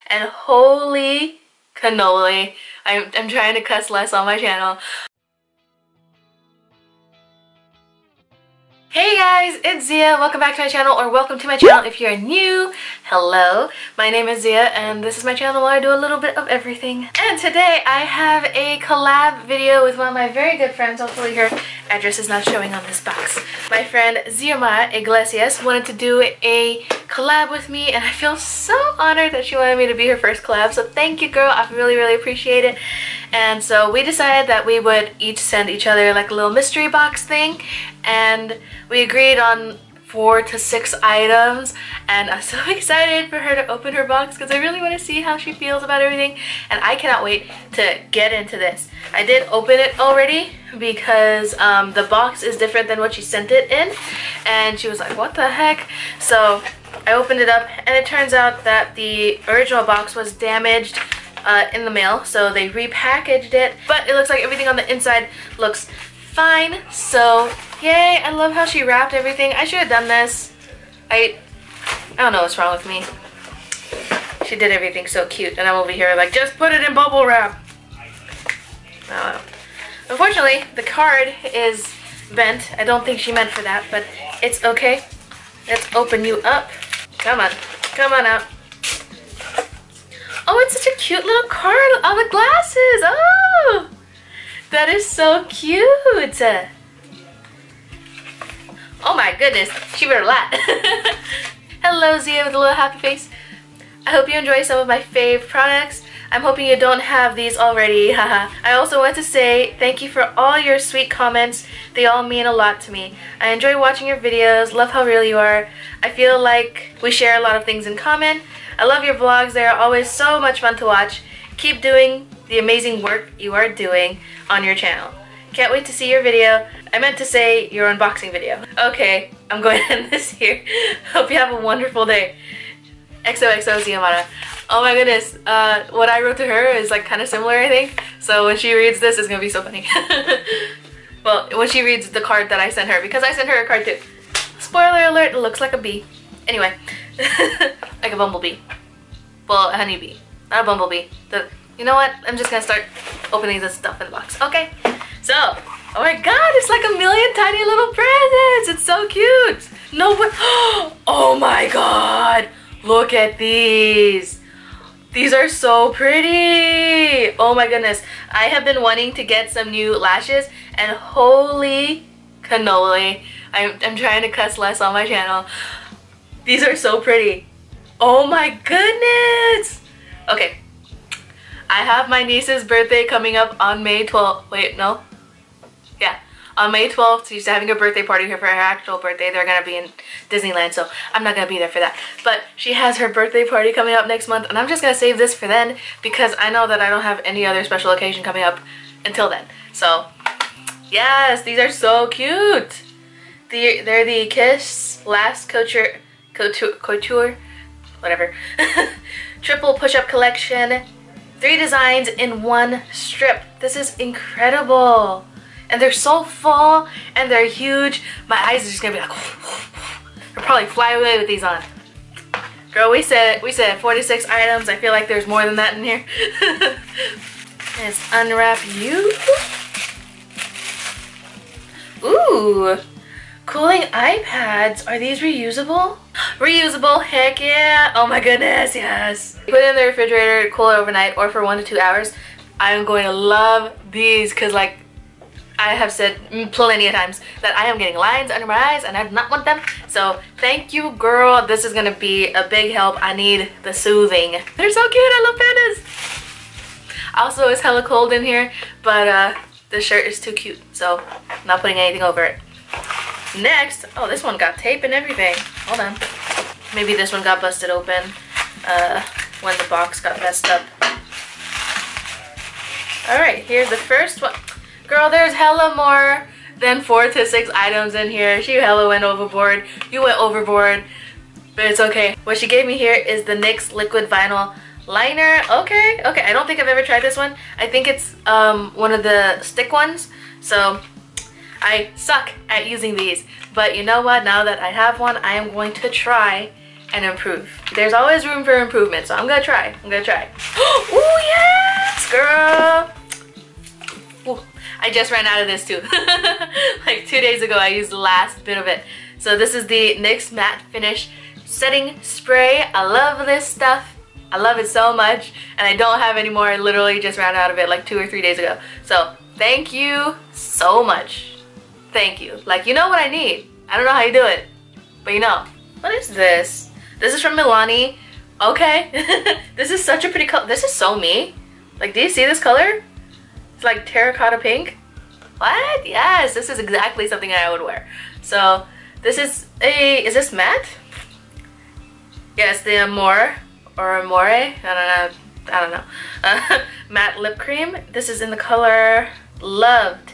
and holy cannoli. I'm trying to cuss less on my channel. Hey guys, it's Ziya. Welcome back to my channel, or welcome to my channel if you're new. Hello, my name is Ziya and this is my channel where I do a little bit of everything. And today I have a collab video with one of my very good friends. Hopefully her address is not showing on this box. My friend Xiomara Iglesias wanted to do a collab with me, and I feel so honored that she wanted me to be her first collab. So thank you, girl. I really appreciate it. And so we decided that we would each send each other like a little mystery box thing, and we agreed on 4 to 6 items, and I'm so excited for her to open her box because I really want to see how she feels about everything, and I cannot wait to get into this. I did open it already because the box is different than what she sent it in, and she was like, what the heck? So I opened it up, and it turns out that the original box was damaged in the mail, so they repackaged it, but it looks like everything on the inside looks fine. So yay, I love how she wrapped everything. I should have done this. I don't know what's wrong with me. She did everything so cute, and I'm over here like, just put it in bubble wrap. Unfortunately, the card is bent. I don't think she meant for that, but it's okay. Let's open you up. Come on out. Oh, it's such a cute little card on the glasses. Oh, that is so cute. Oh my goodness, she wrote a lot. Hello, Ziya with a little happy face. I hope you enjoy some of my fave products. I'm hoping you don't have these already, haha. I also want to say thank you for all your sweet comments. They all mean a lot to me. I enjoy watching your videos, love how real you are. I feel like we share a lot of things in common. I love your vlogs, they are always so much fun to watch. Keep doing the amazing work you are doing on your channel. Can't wait to see your video. I meant to say your unboxing video. Okay, I'm going to end this here. Hope you have a wonderful day. XOXO Xiomara. Oh my goodness, what I wrote to her is like kind of similar, I think. So when she reads this, it's gonna be so funny. Well, when she reads the card that I sent her, because I sent her a card too. Spoiler alert, it looks like a bee. Anyway, like a bumblebee. Well, a honeybee, not a bumblebee. You know what? I'm just gonna start opening this stuff in the box. Okay, so, oh my god, it's like a million tiny little presents. It's so cute. No, but, oh my god, look at these. These are so pretty. Oh my goodness. I have been wanting to get some new lashes, and holy cannoli. I'm trying to cuss less on my channel. These are so pretty. Oh my goodness. Okay. I have my niece's birthday coming up on May 12th. Wait, no? Yeah. On May 12th, she's having a birthday party here for her actual birthday. They're going to be in Disneyland, so I'm not going to be there for that. But she has her birthday party coming up next month, and I'm just going to save this for then because I know that I don't have any other special occasion coming up until then. So, yes, these are so cute. They're the Kiss Last Couture, whatever. Triple push-up collection. 3 designs in 1 strip. This is incredible. And they're so full and they're huge. My eyes are just gonna be like, I'll probably fly away with these on. Girl, we said 46 items. I feel like there's more than that in here. Let's unwrap you. Ooh, cooling iPads. Are these reusable? Reusable, heck yeah. Oh my goodness, yes. Put it in the refrigerator to cool it overnight or for 1 to 2 hours. I'm going to love these because, like, I have said plenty of times that I am getting lines under my eyes and I do not want them. So thank you, girl. This is going to be a big help. I need the soothing. They're so cute. I love pandas. Also, it's hella cold in here, but the shirt is too cute. So I'm not putting anything over it. Next, oh, this one got tape and everything. Hold on. Maybe this one got busted open when the box got messed up. Alright, here's the first one. Girl, there's hella more than 4 to 6 items in here. She hella went overboard. You went overboard, but it's okay. What she gave me here is the NYX liquid vinyl liner. Okay, I don't think I've ever tried this one. I think it's one of the stick ones. So I suck at using these, but you know what? Now that I have one, I am going to try and improve. There's always room for improvement, so I'm gonna try. Oh yes, girl! Ooh, I just ran out of this too. Like 2 days ago, I used the last bit of it. So this is the NYX Matte Finish Setting Spray. I love this stuff. I love it so much, and I don't have any more. I literally just ran out of it like 2 or 3 days ago. So thank you so much. Thank you. Like, you know what I need. I don't know how you do it, but you know. What is this? This is from Milani. Okay. This is such a pretty color. This is so me. Like, do you see this color? It's like terracotta pink. What? Yes, this is exactly something I would wear. So this is this matte? Yes, the Amore or Amore. I don't know. Matte lip cream. This is in the color Loved,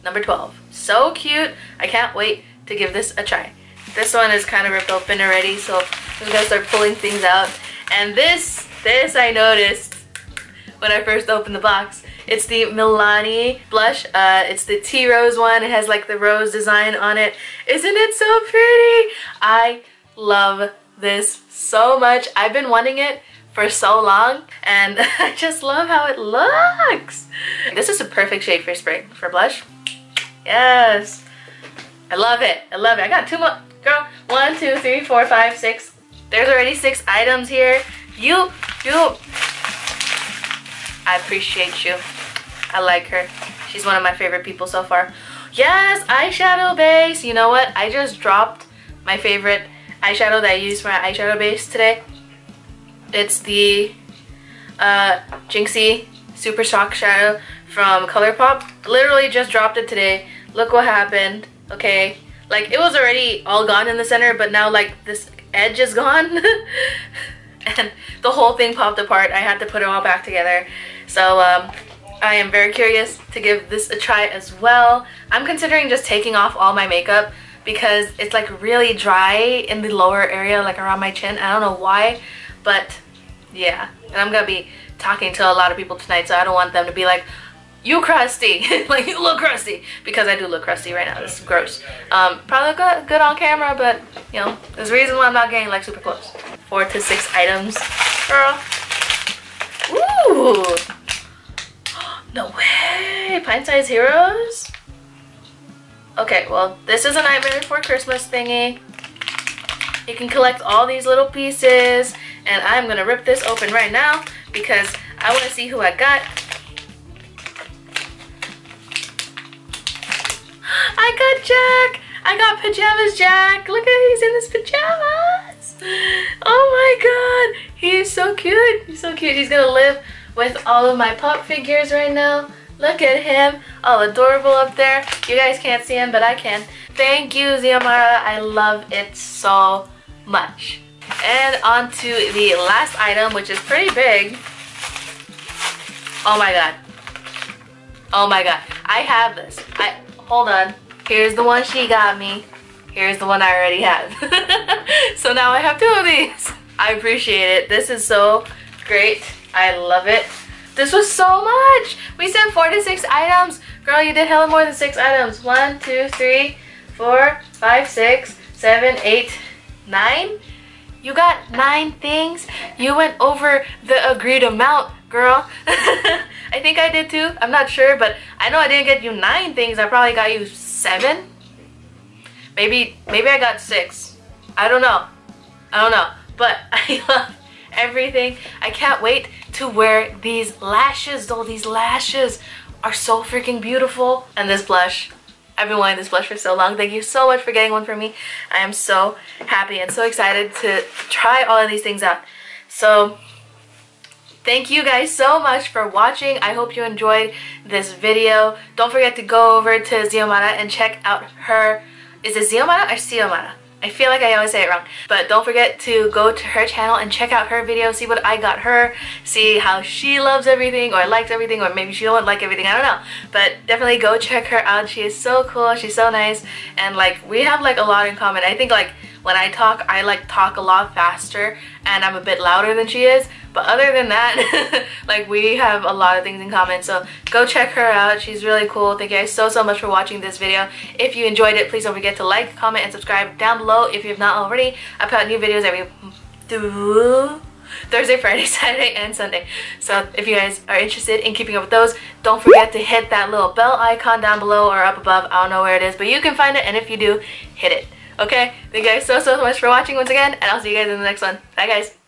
number 12. So cute. I can't wait to give this a try. This one is kind of ripped open already, so I'm gonna start pulling things out. And this I noticed when I first opened the box. It's the Milani blush. It's the tea rose one. It has like the rose design on it. Isn't it so pretty? I love this so much. I've been wanting it for so long, and I just love how it looks. This is a perfect shade for spray, for blush. Yes. I love it. I love it. I got 2 more. Girl, 1, 2, 3, 4, 5, 6. There's already 6 items here. You. I appreciate you. I like her. She's one of my favorite people so far. Yes, eyeshadow base. You know what? I just dropped my favorite eyeshadow that I used for my eyeshadow base today. It's the Jinxie Super Shock Shadow from ColourPop. Literally just dropped it today. Look what happened. Okay. Like, it was already all gone in the center, but now like this edge is gone. And the whole thing popped apart. I had to put it all back together. So I am very curious to give this a try as well. I'm considering just taking off all my makeup because it's like really dry in the lower area, like around my chin. I don't know why, but yeah. And I'm gonna be talking to a lot of people tonight, so I don't want them to be like, you crusty. Like, you look crusty, because I do look crusty right now. This is gross. Probably look good on camera, but you know, there's a reason why I'm not getting like super close. 4 to 6 items, girl. Ooh, no way. Pint Size Heroes. Okay, well, this is a Nightmare Before Christmas thingy. You can collect all these little pieces, and I'm gonna rip this open right now because I want to see who I got. I got Jack! I got Pajamas Jack! Look at, he's in his pajamas! Oh my god! He is so cute! He's so cute. He's gonna live with all of my pop figures right now. Look at him! All adorable up there. You guys can't see him, but I can. Thank you, Xiomara. I love it so much. And on to the last item, which is pretty big. Oh my god. Oh my god. I have this. Hold on. Here's the one she got me. Here's the one I already have. So now I have 2 of these. I appreciate it. This is so great. I love it. This was so much. We said 4 to 6 items. Girl, you did hella more than 6 items. 1, 2, 3, 4, 5, 6, 7, 8, 9. You got 9 things. You went over the agreed amount, girl. I think I did too. I'm not sure, but I know I didn't get you 9 things. I probably got you 7. Maybe I got 6. I don't know. But I love everything. I can't wait to wear these lashes, though. These lashes are so freaking beautiful. And this blush. I've been wanting this blush for so long. Thank you so much for getting one for me. I am so happy and so excited to try all of these things out. So thank you guys so much for watching. I hope you enjoyed this video. Don't forget to go over to Xiomara and check out her. Is it Xiomara or Xiomara? I feel like I always say it wrong. But don't forget to go to her channel and check out her video. See what I got her. See how she loves everything or likes everything, or maybe she don't like everything. I don't know. But definitely go check her out. She is so cool. She's so nice. And like, we have like a lot in common. I think like when I talk, I like talk a lot faster and I'm a bit louder than she is. But other than that, like we have a lot of things in common. So go check her out. She's really cool. Thank you guys so much for watching this video. If you enjoyed it, please don't forget to like, comment, and subscribe down below if you have not already. I put out new videos every Thursday, Friday, Saturday, and Sunday. So if you guys are interested in keeping up with those, don't forget to hit that little bell icon down below or up above. I don't know where it is, but you can find it, and if you do, hit it. Okay? Thank you guys so much for watching once again, and I'll see you guys in the next one. Bye guys!